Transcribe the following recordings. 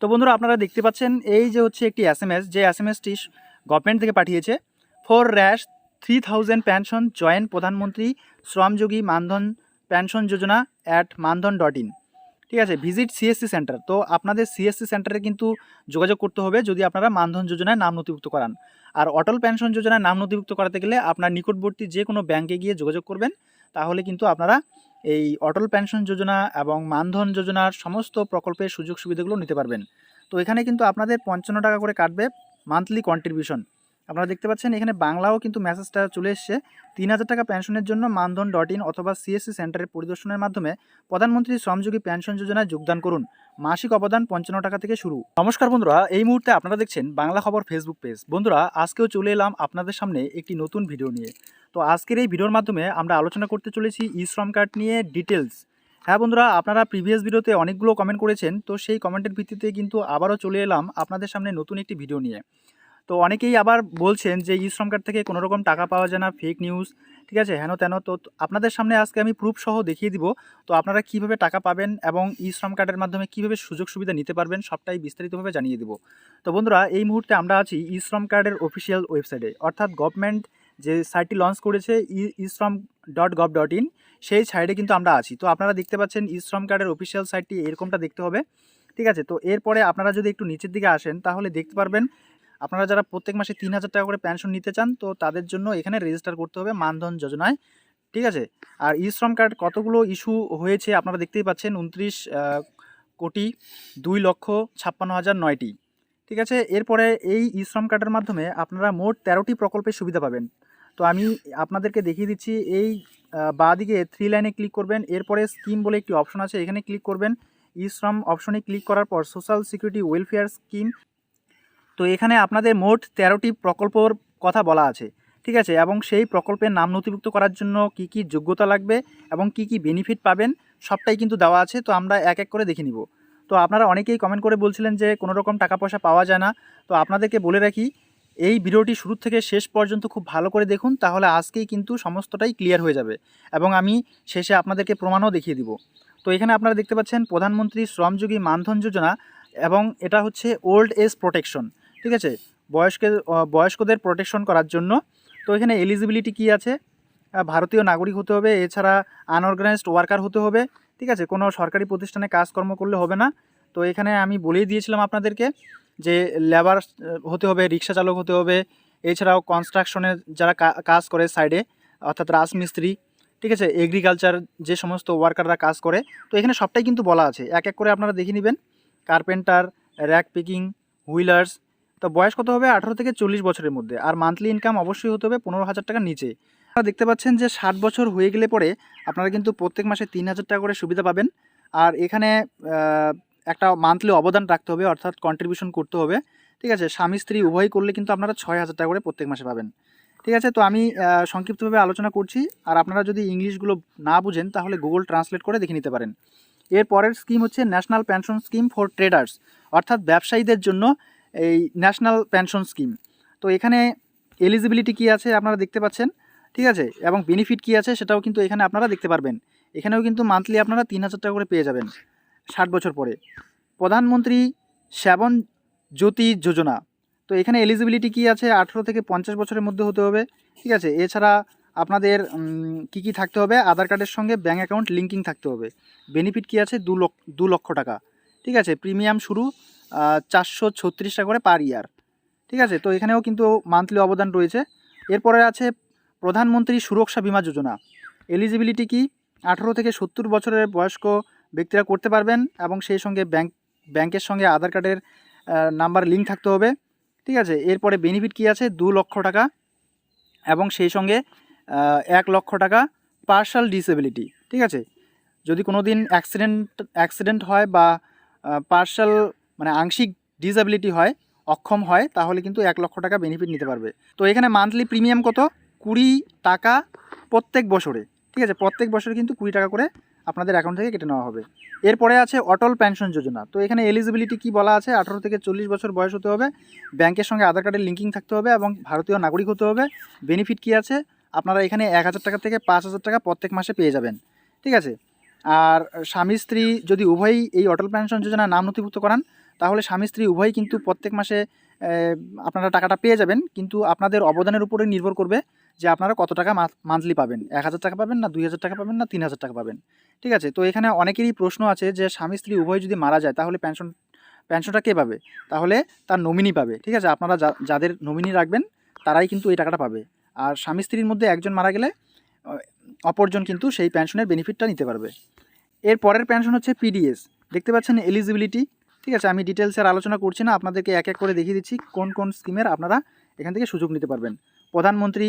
তো বন্ধুরা আপনারা দেখতে পাচ্ছেন এই যে হচ্ছে একটি এসএমএস, যে এসএমএসটি গভর্নমেন্ট থেকে পাঠিয়েছে। 4-3000 pension join Pradhan Mantri Shram Yogi Maandhan pension Yojana at মানধন.in। ঠিক আছে, ভিজিট সিএসসি সেন্টার। তো আপনাদের সিএসসি সেন্টারে কিন্তু যোগাযোগ করতে হবে যদি আপনারা মানধন যোজনায় নাম নথিভুক্ত করান। আর অটল পেনশন যোজনায় নাম নথিভুক্ত করাতে গেলে আপনার নিকটবর্তী যে কোনো ব্যাংকে গিয়ে যোগাযোগ করবেন, তাহলে কিন্তু আপনারা এই অটল পেনশন যোজনা এবং মানধন যোজনার সমস্ত প্রকল্পের সুযোগ সুবিধাগুলো নিতে পারবেন। তো এখানে কিন্তু আপনাদের 55 টাকা করে কাটবে মান্থলি কন্ট্রিবিউশন। আপনারা দেখতে পাচ্ছেন এখানে বাংলাও কিন্তু মেসেজটা চলে এসছে। 3000 টাকা পেনশনের জন্য মানধন.in অথবা সিএসসি সেন্টারের পরিদর্শনের মাধ্যমে প্রধানমন্ত্রী শ্রমযোগী পেনশন যোজনায় যোগদান করুন। মাসিক অবদান 55 টাকা থেকে শুরু। নমস্কার বন্ধুরা, এই মুহূর্তে আপনারা দেখছেন বাংলা খবর ফেসবুক পেজ। বন্ধুরা, আজকেও চলে এলাম আপনাদের সামনে একটি নতুন ভিডিও নিয়ে। তো আজকের এই ভিডিওর মাধ্যমে আমরা আলোচনা করতে চলেছি ই শ্রম কার্ড নিয়ে ডিটেলস। হ্যাঁ বন্ধুরা, আপনারা প্রিভিয়াস ভিডিওতে অনেকগুলো কমেন্ট করেছেন, তো সেই কমেন্টের ভিত্তিতে কিন্তু আবারও চলে এলাম আপনাদের সামনে নতুন একটি ভিডিও নিয়ে। তো অনেকেই আবার বলছেন যে ই শ্রম কার্ড থেকে কোনো রকম টাকা পাওয়া যায় না, ফেক নিউজ, ঠিক আছে, হেন তেন। তো আপনাদের সামনে আজকে আমি প্রুফ সহ দেখিয়ে দিব তো আপনারা কিভাবে টাকা পাবেন এবং ই শ্রম কার্ডের মাধ্যমে কিভাবে সুযোগ সুবিধা নিতে পারবেন, সবটাই বিস্তারিতভাবে জানিয়ে দেব। তো বন্ধুরা, এই মুহূর্তে আমরা আছি ই শ্রম কার্ডের অফিসিয়াল ওয়েবসাইটে, অর্থাৎ গভর্নমেন্ট যে সাইটটি লঞ্চ করেছে isrom.gov.in, সেই সাইটে কিন্তু আমরা আছি। তো আপনারা দেখতে পাচ্ছেন ই শ্রম কার্ডের অফিসিয়াল সাইটটি এরকমটা দেখতে হবে, ঠিক আছে। তো এরপরে আপনারা যদি একটু নিচের দিকে আসেন তাহলে দেখতে পারবেন আপনারা যারা প্রত্যেক মাসে 3000 টাকা করে পেনশন নিতে চান, তো তাদের জন্য এখানে রেজিস্টার করতে হবে মানধন যোজনায়, ঠিক আছে। আর ই শ্রম কার্ড কতগুলো ইস্যু হয়েছে আপনারা দেখতেই পাচ্ছেন, 29,02,56,009টি, ঠিক আছে। এরপরে এই ই শ্রম কার্ডের মাধ্যমে আপনারা মোট 13টি প্রকল্পের সুবিধা পাবেন। তো আমি আপনাদেরকে দেখিয়ে দিচ্ছি। এই বাঁ দিকে 3 লাইনে ক্লিক করবেন, এরপরে স্কিম বলে একটি অপশন আছে, এখানে ক্লিক করবেন। ই শ্রম অপশনে ক্লিক করার পর সোশ্যাল সিকিউরিটি ওয়েলফেয়ার স্কিম। তো এখানে আপনাদের মোট 13টি প্রকল্পর কথা বলা আছে, ঠিক আছে, এবং সেই প্রকল্পের নাম নথিভুক্ত করার জন্য কি কি যোগ্যতা লাগবে এবং কি কি বেনিফিট পাবেন সবটাই কিন্তু দেওয়া আছে। তো আমরা এক এক করে দেখে নিব। তো আপনারা অনেকেই কমেন্ট করে বলছিলেন যে কোনো রকম টাকা পয়সা পাওয়া যায় না। তো আপনাদেরকে বলে রাখি, এই ভিডিওটি শুরু থেকে শেষ পর্যন্ত খুব ভালো করে দেখুন, তাহলে আজকেই কিন্তু সমস্তটাই ক্লিয়ার হয়ে যাবে এবং আমি শেষে আপনাদেরকে প্রমাণও দেখিয়ে দিব। তো এখানে আপনারা দেখতে পাচ্ছেন প্রধানমন্ত্রী শ্রমযোগী মানধন যোজনা, এবং এটা হচ্ছে ওল্ড এজ প্রোটেকশন, ঠিক আছে, বয়স্কদের প্রোটেকশন করার জন্য। তো এখানে এলিজিবিলিটি কি আছে, ভারতীয় নাগরিক হতে হবে, এছাড়া আনঅর্গানাইজড ওয়ার্কার হতে হবে, ঠিক আছে, কোনো সরকারি প্রতিষ্ঠানে কাজকর্ম করলে হবে না। তো এখানে আমি বলেই দিয়েছিলাম আপনাদেরকে যে লেবার হতে হবে, রিক্সা চালক হতে হবে, এছাড়াও কনস্ট্রাকশনে যারা কাজ করে সাইডে, অর্থাৎ রাজমিস্ত্রি, ঠিক আছে, এগ্রিকালচার যে সমস্ত ওয়ার্কাররা কাজ করে। তো এখানে সবটাই কিন্তু বলা আছে, এক এক করে আপনারা দেখে নেবেন। Carpenter, rag picking, wheelers. তো বয়স কত হবে, 18 থেকে 40 বছরের মধ্যে। আর মান্থলি ইনকাম অবশ্যই হতে হবে 15,000 টাকার নিচে। আপনারা দেখতে পাচ্ছেন যে 60 বছর হয়ে গেলে পরে আপনারা কিন্তু প্রত্যেক মাসে 3000 টাকা করে সুবিধা পাবেন। আর এখানে একটা মান্থলি অবদান রাখতে হবে, অর্থাৎ কন্ট্রিবিউশন করতে হবে, ঠিক আছে। স্বামী স্ত্রী উভয় করলে কিন্তু আপনারা 6000 টাকা করে প্রত্যেক মাসে পাবেন, ঠিক আছে। তো আমি সংক্ষিপ্তভাবে আলোচনা করছি, আর আপনারা যদি ইংলিশগুলো না বুঝেন তাহলে গুগল ট্রান্সলেট করে দেখে নিতে পারেন। এর পরের স্কিম হচ্ছে national pension scheme for traders, অর্থাৎ ব্যবসায়ীদের জন্য এই ন্যাশনাল পেনশন স্কিম। তো এখানে এলিজিবিলিটি কী আছে আপনারা দেখতে পাচ্ছেন, ঠিক আছে, এবং বেনিফিট কী আছে সেটাও কিন্তু এখানে আপনারা দেখতে পারবেন। এখানেও কিন্তু মান্থলি আপনারা 3000 টাকা করে পেয়ে যাবেন 60 বছর পরে। প্রধানমন্ত্রী সেবন জ্যোতি যোজনা। তো এখানে এলিজিবিলিটি কী আছে, 18 থেকে 50 বছরের মধ্যে হতে হবে, ঠিক আছে। এছাড়া আপনাদের কি কি থাকতে হবে, আধার কার্ডের সঙ্গে ব্যাঙ্ক অ্যাকাউন্ট লিঙ্কিং থাকতে হবে। বেনিফিট কী আছে, 2 লক্ষ টাকা, ঠিক আছে। প্রিমিয়াম শুরু 436 টাকা করে পার ইয়ার, ঠিক আছে। তো এখানেও কিন্তু মান্থলি অবদান রয়েছে। এরপরে আছে প্রধানমন্ত্রী সুরক্ষা বিমা যোজনা। এলিজিবিলিটি কি, 18 থেকে 70 বছরের বয়স্ক ব্যক্তিরা করতে পারবেন এবং সেই সঙ্গে ব্যাংকের সঙ্গে আধার কার্ডের নাম্বার লিঙ্ক থাকতে হবে, ঠিক আছে। এরপরে বেনিফিট কি আছে, 2 লক্ষ টাকা এবং সেই সঙ্গে 1 লক্ষ টাকা পার্শাল ডিসেবিলিটি, ঠিক আছে। যদি কোনো দিন অ্যাক্সিডেন্ট হয় বা পার্শাল মানে আংশিক ডিসেবিলিটি হয়, অক্ষম হয়, তাহলে কিন্তু 1 লক্ষ টাকা বেনিফিট নিতে পারবে। তো এখানে মান্থলি প্রিমিয়াম কত, 20 টাকা প্রত্যেক বছরে, ঠিক আছে। প্রত্যেক বছরে কিন্তু 20 টাকা করে আপনাদের অ্যাকাউন্ট থেকে কেটে নেওয়া হবে। এরপরে আছে অটল পেনশন যোজনা। তো এখানে এলিজিবিলিটি কি বলা আছে, 18 থেকে 40 বছর বয়স হতে হবে, ব্যাংকের সঙ্গে আধার কার্ডের লিঙ্কিং থাকতে হবে এবং ভারতীয় নাগরিক হতে হবে। বেনিফিট কি আছে, আপনারা এখানে 1000 টাকা থেকে 5000 টাকা প্রত্যেক মাসে পেয়ে যাবেন, ঠিক আছে। আর স্বামী স্ত্রী যদি উভয়ই এই অটল পেনশন যোজনার নাম নথিভুক্ত করান, তাহলে স্বামী স্ত্রী উভয়ই কিন্তু প্রত্যেক মাসে আপনারা টাকাটা পেয়ে যাবেন, কিন্তু আপনাদের অবদানের উপরে নির্ভর করবে যে আপনারা কত টাকা মান্থলি পাবেন, 1,000 টাকা পাবেন না 2,000 টাকা পাবেন না 3,000 টাকা পাবেন। ঠিক আছে, তো এখানে অনেকেরই প্রশ্ন আছে যে স্বামী স্ত্রী উভয় যদি মারা যায় তাহলে পেনশনটা কে পাবে? তাহলে তার নমিনি পাবে। ঠিক আছে, আপনারা যাদের নমিনি রাখবেন তারাই কিন্তু এই টাকাটা পাবে। আর স্বামী স্ত্রীর মধ্যে একজন মারা গেলে অপরজন কিন্তু সেই পেনশনের বেনিফিটটা নিতে পারবে। এর পরের পেনশন হচ্ছে পিডিএস। দেখতে পাচ্ছেন এলিজিবিলিটি। ঠিক আছে, আমি ডিটেলসের আলোচনা করছি না, আপনাদেরকে এক এক করে দেখিয়ে দিচ্ছি কোন কোন স্কিমের আপনারা এখান থেকে সুযোগ নিতে পারবেন। প্রধানমন্ত্রী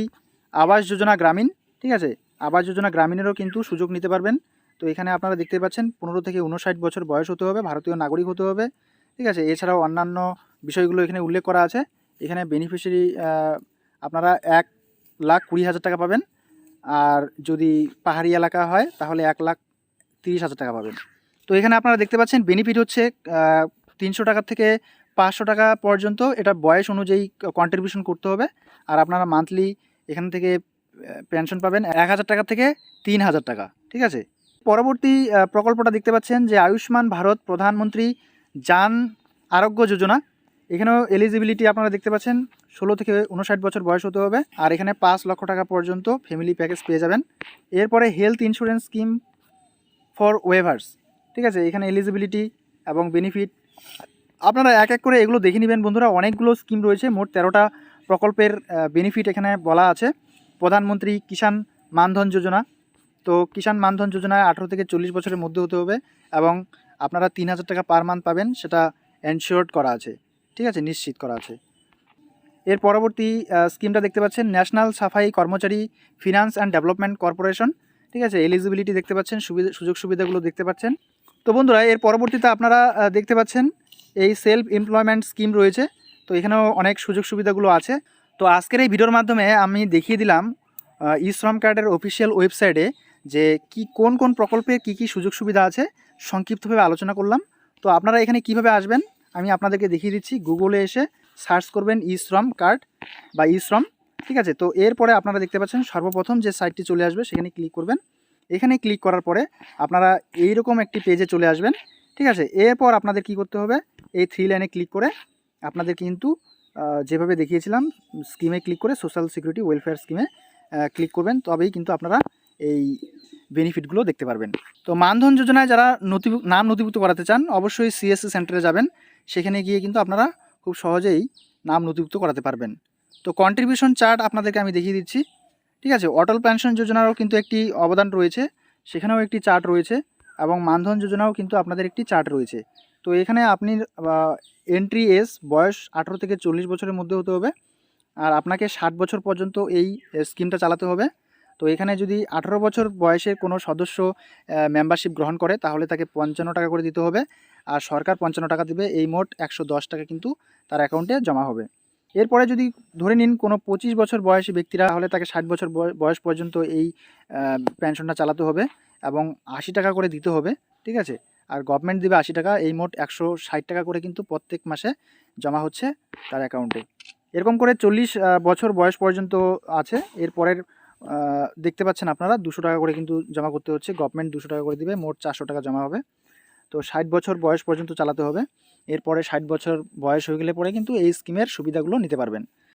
আবাস যোজনা গ্রামীণ, ঠিক আছে, আবাস যোজনা গ্রামীণেরও কিন্তু সুযোগ নিতে পারবেন। তো এখানে আপনারা দেখতে পাচ্ছেন 15 থেকে 59 বছর বয়স হতে হবে, ভারতীয় নাগরিক হতে হবে। ঠিক আছে, এছাড়াও অন্যান্য বিষয়গুলো এখানে উল্লেখ করা আছে। এখানে বেনিফিশিয়ারি আপনারা 1,20,000 টাকা পাবেন, আর যদি পাহাড়ি এলাকা হয় তাহলে 1,30,000 টাকা পাবেন। তো এখানে আপনারা দেখতে পাচ্ছেন বেনিফিট হচ্ছে 300 টাকা থেকে 500 টাকা পর্যন্ত, এটা বয়স অনুযায়ী কন্ট্রিবিউশন করতে হবে। আর আপনারা মান্থলি এখান থেকে পেনশন পাবেন 1,000 টাকা থেকে 3,000 টাকা। ঠিক আছে, পরবর্তী প্রকল্পটা দেখতে পাচ্ছেন যে আয়ুষ্মান ভারত প্রধানমন্ত্রী জন আরোগ্য যোজনা। এখানেও এলিজিবিলিটি আপনারা দেখতে পাচ্ছেন 16 থেকে 59 বছর বয়স হতে হবে, আর এখানে 5 লক্ষ টাকা পর্যন্ত ফ্যামিলি প্যাকেজ পেয়ে যাবেন। এরপরে health insurance scheme for weavers. ঠিক আছে, এখানে এলিজিবিলিটি এবং বেনিফিট আপনারা এক এক করে এগুলো দেখে নেবেন বন্ধুরা। অনেকগুলো স্কিম রয়েছে, মোট 13টা প্রকল্পের বেনিফিট এখানে বলা আছে। প্রধানমন্ত্রী কিষাণ মানধন যোজনা, তো কিষাণ মানধন যোজনায় 18 থেকে 40 বছরের মধ্যে হতে হবে এবং আপনারা 3,000 টাকা পার মান্থ পাবেন, সেটা এনশিওর্ড করা আছে। ঠিক আছে, নিশ্চিত করা আছে। এর পরবর্তী স্কিমটা দেখতে পাচ্ছেন ন্যাশনাল সাফাই কর্মচারী ফিনান্স অ্যান্ড ডেভেলপমেন্ট কর্পোরেশন। ঠিক আছে, এলিজিবিলিটি দেখতে পাচ্ছেন, সুযোগ সুবিধাগুলো দেখতে পাচ্ছেন। তো বন্ধুরা, এর পরবর্তীতে আপনারা দেখতে পাচ্ছেন এই সেলফ এমপ্লয়মেন্ট স্কিম রয়েছে। তো এখানেও অনেক সুযোগ সুবিধাগুলো আছে। তো আজকের এই ভিডিওর মাধ্যমে আমি দেখিয়ে দিলাম ই শ্রম কার্ডের অফিসিয়াল ওয়েবসাইটে যে কোন কোন প্রকল্পে কী সুযোগ সুবিধা আছে, সংক্ষিপ্তভাবে আলোচনা করলাম। তো আপনারা এখানে কিভাবে আসবেন আমি আপনাদেরকে দেখিয়ে দিচ্ছি। গুগলে এসে সার্চ করবেন ই শ্রম কার্ড বা ই শ্রম। ঠিক আছে, তো এরপরে আপনারা দেখতে পাচ্ছেন সর্বপ্রথম যে সাইটটি চলে আসবে সেখানে ক্লিক করবেন। এখানে ক্লিক করার পরে আপনারা এইরকম একটি পেজে চলে আসবেন। ঠিক আছে, এরপর আপনাদের কি করতে হবে, এই 3 লাইনে ক্লিক করে আপনাদের কিন্তু যেভাবে দেখিয়েছিলাম স্কিমে ক্লিক করে সোশ্যাল সিকিউরিটি ওয়েলফেয়ার স্কিমে ক্লিক করবেন, তবেই কিন্তু আপনারা এই বেনিফিটগুলো দেখতে পারবেন। তো মানধন যোজনায় যারা নাম নথিভুক্ত করাতে চান অবশ্যই সিএসসি সেন্টারে যাবেন, সেখানে গিয়ে কিন্তু আপনারা খুব সহজেই নাম নথিভুক্ত করাতে পারবেন। তো কন্ট্রিবিউশন চার্ট আপনাদেরকে আমি দেখিয়ে দিচ্ছি। ঠিক আছে, অটল পেনশন যোজনারও কিন্তু একটি অবদান রয়েছে, সেখানেও একটি চার্ট রয়েছে, এবং মানধন যোজনাও কিন্তু আপনাদের একটি চার্ট রয়েছে। তো এখানে আপনি এন্ট্রি এজ বয়স 18 থেকে 40 বছরের মধ্যে হতে হবে, আর আপনাকে 60 বছর পর্যন্ত এই স্কিমটা চালাতে হবে। তো এখানে যদি 18 বছর বয়সের কোনো সদস্য মেম্বারশিপ গ্রহণ করে তাহলে তাকে 55 টাকা করে দিতে হবে, আর সরকার 55 টাকা দেবে। এই মোট 110 টাকা কিন্তু তার অ্যাকাউন্টে জমা হবে। এরপরে যদি ধরে নিন কোনো 25 বছর বয়সী ব্যক্তিরা, তাহলে তাকে 60 বছর বয়স পর্যন্ত এই পেনশনটা চালাতে হবে এবং 80 টাকা করে দিতে হবে। ঠিক আছে, আর গভর্নমেন্ট দেবে 80 টাকা। এই মোট 160 টাকা করে কিন্তু প্রত্যেক মাসে জমা হচ্ছে তার অ্যাকাউন্টে। এরকম করে 40 বছর বয়স পর্যন্ত আছে। এরপরের দেখতে পাচ্ছেন আপনারা 200 টাকা করে কিন্তু জমা করতে হচ্ছে, গভর্নমেন্ট 200 টাকা করে দিবে, মোট 400 টাকা জমা হবে। তো 60 বছর বয়স পর্যন্ত চালাতে হবে। এরপরে 60 বছর বয়স হয়ে গেলে পরে কিন্তু এই স্কিমের সুবিধাগুলো নিতে পারবেন।